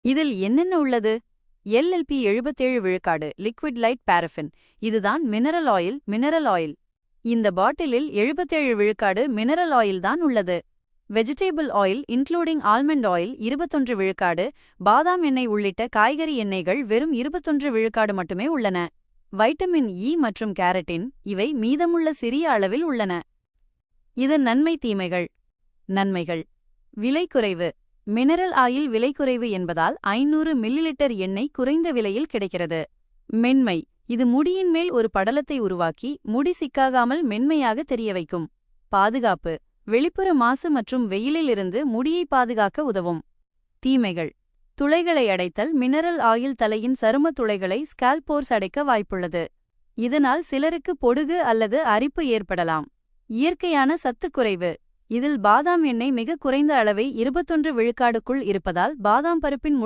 இதில் என்னென்ன உள்ளது? எல்எல்பி 77 விழுக்காடு லிக்விட் லைட் பாரஃபின். இதுதான் மினரல் ஆயில். இந்த பாட்டிலில் 77 விழுக்காடு மினரல் ஆயில் தான் உள்ளது. Vegetable oil including almond oil 21 விழுக்காடு, பாதாம் எண்ணெய் உள்ளிட்ட காய்கறி எண்ணெய்கள் வெறும் 21 விழுக்காடு மட்டுமே உள்ளன. வைட்டமின் இ மற்றும் கேரட்டின் இவை மீதமுள்ள சிறிய அளவில் உள்ளன. இதன் நன்மை தீமைகள். நன்மைகள்: விலை குறைவு. மினரல் ஆயில் விலை குறைவு என்பதால் 500 மில்லிலிட்டர் எண்ணெய் குறைந்த விலையில் கிடைக்கிறது. மென்மை: இது முடியின் மேல் ஒரு படலத்தை உருவாக்கி முடி சிக்காகாமல் மென்மையாக தெரிய வைக்கும். பாதுகாப்பு: வெளிப்புற மாசு மற்றும் வெயிலிலிருந்து முடியை பாதுகாக்க உதவும். தீமைகள்: துளைகளை அடைத்தல். மினரல் ஆயில் தலையின் சரும துளைகளை ஸ்கால்ப் போர்ஸ் அடைக்க வாய்ப்புள்ளது. இதனால் சிலருக்கு பொடுகு அல்லது அரிப்பு ஏற்படலாம். இயற்கையான சத்து குறைவு. இதில் பாதாம் எண்ணெய் மிக குறைந்த அளவை 21 விழுக்காடுக்குள் இருப்பதால் பாதாம் பருப்பின்